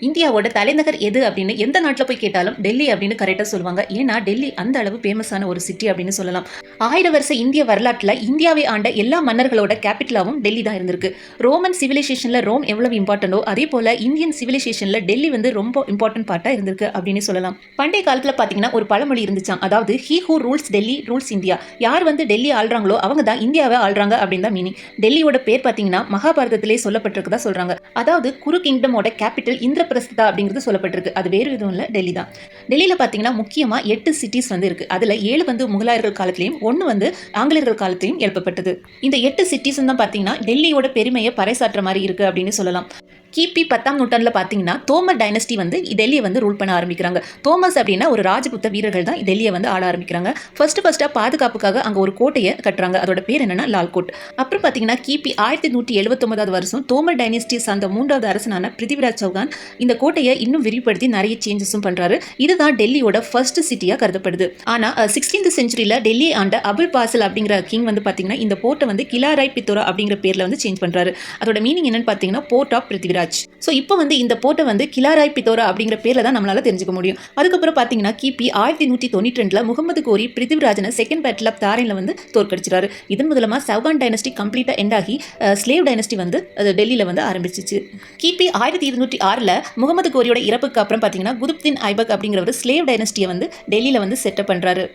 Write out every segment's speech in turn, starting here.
இந்தியாவோட தலைநகர் எது அப்படின்னு எந்த நாட்டில் போய் கேட்டாலும் டெல்லி அப்படின்னு கரெக்டாக சொல்லுவாங்க. ஏன்னா டெல்லி அந்த அளவு ஃபேமஸான ஒரு சிட்டி அப்படின்னு சொல்லலாம். 1000 வருஷ இந்திய வரலாற்றில் இந்தியாவை ஆண்ட எல்லா மன்னர்களோட கேபிட்டலாகவும் டெல்லி தான் இருந்திருக்கு. ரோமன் சிவிலைசேஷனில் ரோம் எவ்வளவு இம்பார்ட்டண்டோ அதே போல இந்தியன் சிவிலைசேஷனில் டெல்லி வந்து ரொம்ப இம்பார்ட்டன்ட் பார்ட்டாக இருந்திருக்கு அப்படின்னு சொல்லலாம். பண்டைய காலத்தில் பார்த்தீங்கன்னா ஒரு பழமொழி இருந்துச்சாம். அதாவது he who rules Delhi rules India. யார் வந்து டெல்லி ஆள்றாங்களோ அவங்க தான் இந்தியாவை ஆள்றாங்க அப்படின்னு தான் மீனிங். டெல்லியோட பேர் பார்த்தீங்கன்னா மகாபாரதத்திலே சொல்லப்பட்டிருக்குதா சொல்றாங்க. அதாவது குரு கிங்டமோட கேபிட்டல் இந்திரபிரஸ்தா அப்படிங்கிறது சொல்லப்பட்டிருக்கு. அது வேறு எதுவும் இல்லை, டெல்லி தான். டெல்லியில் பார்த்தீங்கன்னா முக்கியமாக 8 சிட்டிஸ் வந்து இருக்கு. அதில் 7 வந்து முகலாயர்கள் காலத்திலையும் 1 வந்து ஆங்கிலேயர்கள் காலத்திலையும் எழுப்பப்பட்டது. இந்த 8 சிட்டிஸ் தான் பார்த்தீங்கன்னா டெல்லியோட பெருமையை பறைசாற்ற மாதிரி இருக்கு அப்படின்னு சொல்லலாம். கிபி 10ஆம் நூற்றாண்டில் பார்த்தீங்கன்னா தோமர் டைனஸ்டி வந்து டெல்லியை வந்து ரூல் பண்ண ஆரம்பிக்கிறாங்க. தோமஸ் அப்படின்னா ஒரு ராஜபுத்த வீரர்கள் தான் டெல்லியை வந்து ஆள ஆரம்பிக்கிறாங்க. ஃபர்ஸ்ட்டாக பாதுகாப்புக்காக அங்கே ஒரு கோட்டையை கட்டுறாங்க. அதோட பேர் என்னன்னா லால்கோட். அப்புறம் பார்த்தீங்கன்னா கிபி 1179 வருஷம் தோமர் டைனஸ்டி சார்ந்த 3வது அரசனான பிருத்திவிராஜ் சௌகான் இந்த கோட்டையை இன்னும் விரிவுபடுத்தி நிறைய சேஞ்சஸும் பண்றாரு. இதுதான் டெல்லியோட ஃபர்ஸ்ட் சிட்டியா கருதப்படுது. ஆனா 16th செஞ்சுரியில டெல்லி ஆண்ட அபுல் பாசல் அப்படிங்கிற கிங் வந்து பார்த்தீங்கன்னா இந்த போர்ட்டை வந்து கிலாராய் பித்தோரா அப்படிங்கிற பேர்ல வந்து சேஞ்ச் பண்றாரு. அதோட மீனிங் என்னன்னு பார்த்தீங்கன்னா போர்ட் ஆஃப் பிருத்திவிராஜ். ஸோ இப்போ வந்து இந்த போர்ட்டை வந்து கிலாராய் பித்தோரா அப்படிங்கிற பேர்ல தான் நம்மளால தெரிஞ்சுக்க முடியும். அதுக்கப்புறம் பார்த்தீங்கன்னா கிபி 1192 முகமது கோரி பிருத்திவிராஜனை செகண்ட் பேட்டில் ஆஃப் தாரின்ல வந்து தோற்கடிச்சிட்டாரு. இதன் மூலமா சௌகான் டைனஸ்டி கம்ப்ளீட்டா எண்ட் ஆகி ஸ்லேவ் டைனஸ்டி வந்து டெல்லியில வந்து ஆரம்பிச்சிச்சு. கிபி 1206 முகமது கோரியோட இறப்புக்கு அப்புறம் பார்த்தீங்கன்னா குதுப்தீன் ஐபக் அப்படிங்கிறவர் ஸ்லேவ் டைனஸ்டியை வந்து டெல்லியில வந்து செட்டப் பண்றாரு.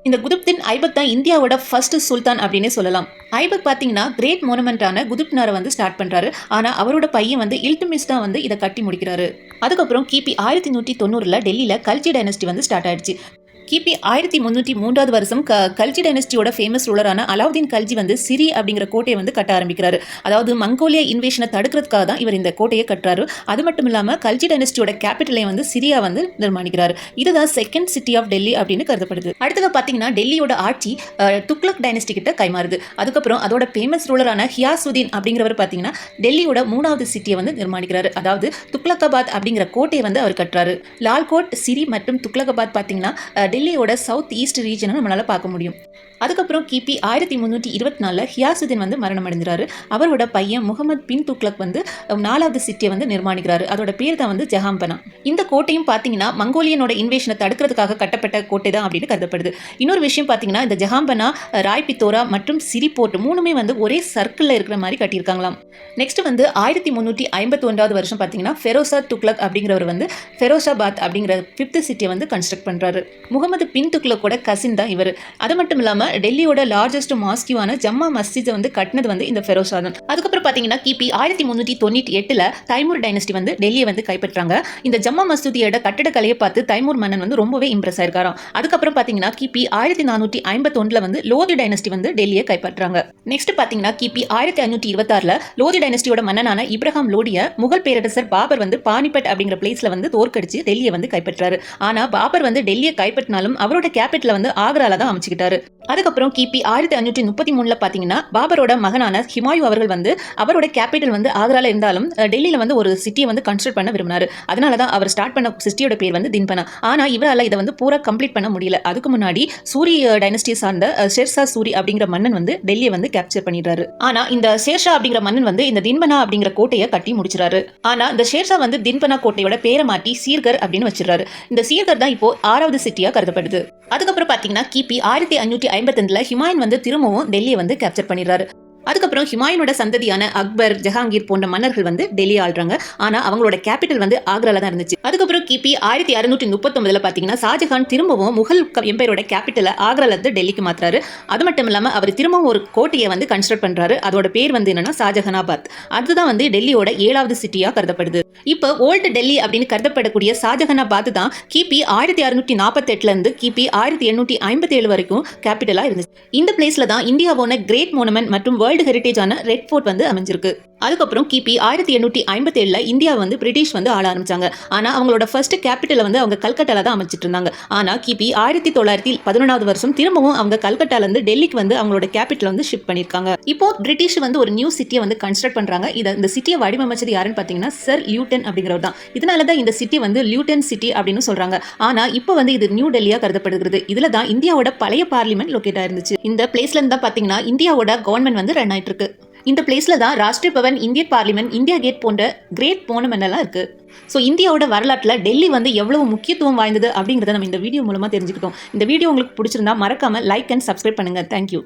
இந்த குதுப்தீன் ஐபக் தான் இந்தியாவோட ஃபர்ஸ்ட் சுல்தான் அப்படின்னு சொல்லலாம். ஐபக் பார்த்தீங்கன்னா கிரேட் மோனுமெண்டான குதுப்னாரை வந்து ஸ்டார்ட் பண்றாரு. ஆனால் அவரோட பையன் வந்து இல்துமிஸ் தான் வந்து இதை கட்டி முடிக்கிறாரு. அதுக்கப்புறம் கிபி 1190 டெல்லியில கல்ஜி டைனஸ்டி வந்து ஸ்டார்ட் ஆயிடுச்சு. கிபி 1303 வருஷம் கல்ஜி டைனஸ்டியோட ஃபேமஸ் ரூலரான அலாவுதீன் கல்ஜி வந்து சிரி அப்படிங்கிற கோட்டையை வந்து கட்ட ஆரம்பிக்கிறாரு. அதாவது மங்கோலியா இன்வேஷனை தடுக்கிறதுக்காக தான் இவர் இந்த கோட்டையை கட்டுறாரு. அது மட்டும் இல்லாமல் கல்ஜி டைனஸ்டியோட கேபிட்டலை வந்து சிரியா வந்து நிர்மாணிக்கிறாரு. இதுதான் செகண்ட் சிட்டி ஆஃப் டெல்லி அப்படின்னு கருதப்படுது. அடுத்தது பார்த்தீங்கன்னா டெல்லியோட ஆட்சி துக்ளக் டைனஸ்டி கிட்ட கைமாறுது. அதுக்கப்புறம் அதோட ஃபேமஸ் ரூலரான ஹியாசுதீன் அப்படிங்கிறவர் பார்த்தீங்கன்னா டெல்லியோட 3வது சிட்டியை வந்து நிர்மாணிக்கிறாரு. அதாவது துக்ளக்காபாத் அப்படிங்கிற கோட்டையை வந்து அவர் கட்டுறாரு. லால்கோட், சிரி மற்றும் துக்ளக்காபாத் பார்த்தீங்கன்னா டெல்லியோட சவுத் ஈஸ்ட் ரீஜனை நம்மளால பார்க்க முடியும். அதுக்கப்புறம் கிபி 1324 ஹியாசுதீன் வந்து மரணம் அடைஞ்சாரு. அவரோட பையன் முகமது பின் துக்ளக் வந்து 4வது சிட்டியை வந்து நிர்மாணிக்கிறாரு. அதோட பேர் தான் வந்து ஜஹாம்பனா. இந்த கோட்டையும் பார்த்தீங்கன்னா மங்கோலியனோட இன்வேஷனை தடுக்கிறதுக்காக கட்டப்பட்ட கோட்டை தான் அப்படின்னு கருதப்படுது. இன்னொரு விஷயம் பார்த்தீங்கன்னா இந்த ஜஹாம்பனா, ராய் பித்தோரா மற்றும் சிரி போர்ட் 3மே வந்து ஒரே சர்க்கிளில் இருக்கிற மாதிரி கட்டியிருக்காங்களாம். நெக்ஸ்ட் வந்து 1351 வருஷம் பார்த்தீங்கன்னா ஃபெரோசா துக்ளக் அப்படிங்கிறவர் வந்து ஃபெரோஷாபாத் அப்படிங்கிற 5th சிட்டியை வந்து கன்ஸ்ட்ரக்ட் பண்றாரு. முகமது பின் துக்ளக்கோட கசின் தான் இவர். அது மட்டும் இல்லாமல் டெல்லியோட லார்ஜஸ்ட் மாஸ்கிவான ஜம்மா மஸ்ஜிதை வந்து கட்டினது வந்து இந்த ஃபெரோஷா தான். அதுக்கப்புறம் பார்த்தீங்கன்னா கிபி 1398 தைமூர் டைனஸ்டி வந்து டெல்லியை வந்து கைப்பற்றாங்க. இந்த ஜம்மா மஸ்ஜிதியோட கட்டடக்கலையை பார்த்து தைமூர் மன்னன் வந்து ரொம்பவே இம்ப்ரெஸ் ஆயிருக்காராம். அதுக்கப்புறம் பார்த்தீங்கன்னா கிபி 1451 வந்து லோதி டைனஸ்டி வந்து டெல்லியை கைப்பற்றாங்க. நெக்ஸ்ட் பார்த்தீங்கன்னா கிபி 1526 லோதி டைனஸ்டியோட மன்னனான இப்ராஹிம் லோடிய முகல் பேரரசர் பாபர் வந்து பானிபட் அப்படிங்கிற பிளேஸ்ல வந்து தோற்கடிச்சு டெல்லியை வந்து கைப்பற்றாரு. ஆனா பாபர் வந்து டெல்லியை கைப்பற்றினாலும் அவரோட கேபிட்டலை வந்து ஆக்ரால தான் அமைச்சுக்கிட்டாரு. அதுக்கப்புறம் கிபி 1533 பார்த்தீங்கன்னா பாபரோட மகனான ஹிமாயூ அவர்கள் வந்து அவரோட கேபிட்டல் வந்து ஆக்ரால இருந்தாலும் டெல்லியில வந்து ஒரு சிட்டியை வந்து கன்ஸ்ட்ரக்ட் பண்ண விரும்பினாரு. அதனால தான் அவர் ஸ்டார்ட் பண்ண சிட்டியோட பேர் வந்து தின்பனா. ஆனா இவரால் இதை வந்து பூரா கம்ப்ளீட் பண்ண முடியல. அதுக்கு முன்னாடி சூரி டைனஸ்டியை சார்ந்த ஷேர்ஷா சூரி அப்படிங்கிற மன்னன் வந்து டெல்லியை வந்து கேப்சர் பண்ணிடுறாரு. ஆனா இந்த ஷேர்ஷா அப்படிங்கிற மன்னன் வந்து இந்த தின்பனா அப்படிங்கிற கோட்டையை கட்டி முடிச்சிறாரு. ஆனா இந்த ஷேர்ஷா வந்து தின்பனா கோட்டையோட பேரை மாற்றி சீர்கர் அப்படின்னு வச்சிருக்காரு. இந்த சீர்கர் தான் இப்போ 6வது சிட்டியா கருதப்படுது. அதுக்கப்புறம் பார்த்தீங்கன்னா கிபி 1552 ஹுமாயூன் வந்து திரும்பவும் டெல்லியை வந்து கேப்சர் பண்ணிடுறாரு. அதுக்கப்புறம் ஹுமாயூனோட சந்ததியான அக்பர், ஜஹாங்கீர் போன்ற மன்னர்கள் வந்து டெல்லி ஆள்றாங்க. ஆனா அவங்களோட கேபிட்டல் வந்து ஆக்ரால தான் இருந்துச்சு. அதுக்கப்புறம் கிபி 1639 பார்த்தீங்கன்னா ஷாஜஹான் திரும்பவும் முகல் எம்பையரோட கேபிட்டலை ஆக்ரால இருந்து டெல்லிக்கு மாத்துறாரு. அது மட்டும் இல்லாம அவர் திரும்பவும் ஒரு கோட்டையை வந்து கன்ஸ்ட்ரக்ட் பண்றாரு. அதோட பேர் வந்து என்னன்னா ஷாஜஹானாபாத். அதுதான் வந்து டெல்லியோட 7வது சிட்டியா கருதப்படுது. இப்போ ஓல்டு டெல்லி அப்படின்னு கருதப்படக்கூடிய ஷாஜஹானாபாத் தான் கிபி 1648 இருந்து கிபி 1857 வரைக்கும் கேபிட்டலா இருந்துச்சு. இந்த பிளேஸ்ல தான் இந்தியாவோட கிரேட் மோனுமெண்ட் மற்றும் வேர்ல்டு ஹெரிட்டேஜான ரெட் ஃபோர்ட் வந்து அமைஞ்சிருக்கு. அதுக்கப்புறம் கிபி 1857 இந்தியா வந்து பிரிட்டிஷ் வந்து ஆள ஆரம்பிச்சாங்க. ஆனா அவங்களோட ஃபர்ஸ்ட் கேபிட்டலை வந்து அவங்க கல்கட்டால தான் அமைச்சிட்டு இருந்தாங்க. ஆனா கிபி 1911 வருஷம் திரும்பவும் அவங்க கல்கட்டால இருந்து டெல்லிக்கு வந்து அவங்களோட கேபிட்டல் வந்து ஷிஃப்ட் பண்ணிருக்காங்க. இப்போ பிரிட்டிஷ் வந்து ஒரு நியூ சிட்டியை வந்து கன்ஸ்ட்ரக்ட் பண்றாங்க. இந்த சிட்டியை வடிவமைச்சது யாருன்னு பாத்தீங்கன்னா சர் லியூட்டன் அப்படிங்கிறவர் தான். இதனால தான் இந்த சிட்டி வந்து லியூட்டன் சிட்டி அப்படின்னு சொல்றாங்க. ஆனா இப்போ வந்து இது நியூ டெல்லியா கருதப்படுகிறது. இதுல தான் இந்தியாவோட பழைய பார்லிமெண்ட் லொகேட் ஆயிருந்துச்சு. இந்த பிளேஸ்ல இருந்து தான் பாத்தீங்கன்னா இந்தியாவோட கவர்மெண்ட் வந்து ரன் ஆயிட்டு இருக்கு. இந்த பிளேஸ்ல தான் Rashtriya Bhavan, Indian parliament, India gate போன்ற கிரேட் மோனுமெண்ட் எல்லாம் இருக்கு. ஸோ இந்தியாவோட வரலாற்றில் டெல்லி வந்து எவ்வளவு முக்கியத்துவம் வாய்ந்தது அப்படிங்கிறத நம்ம இந்த வீடியோ மூலமாக தெரிஞ்சுக்கிட்டோம். இந்த வீடியோ உங்களுக்கு பிடிச்சிருந்தா மறக்காம லைக் அண்ட் சப்ஸ்கிரைப் பண்ணுங்க. தேங்க்யூ.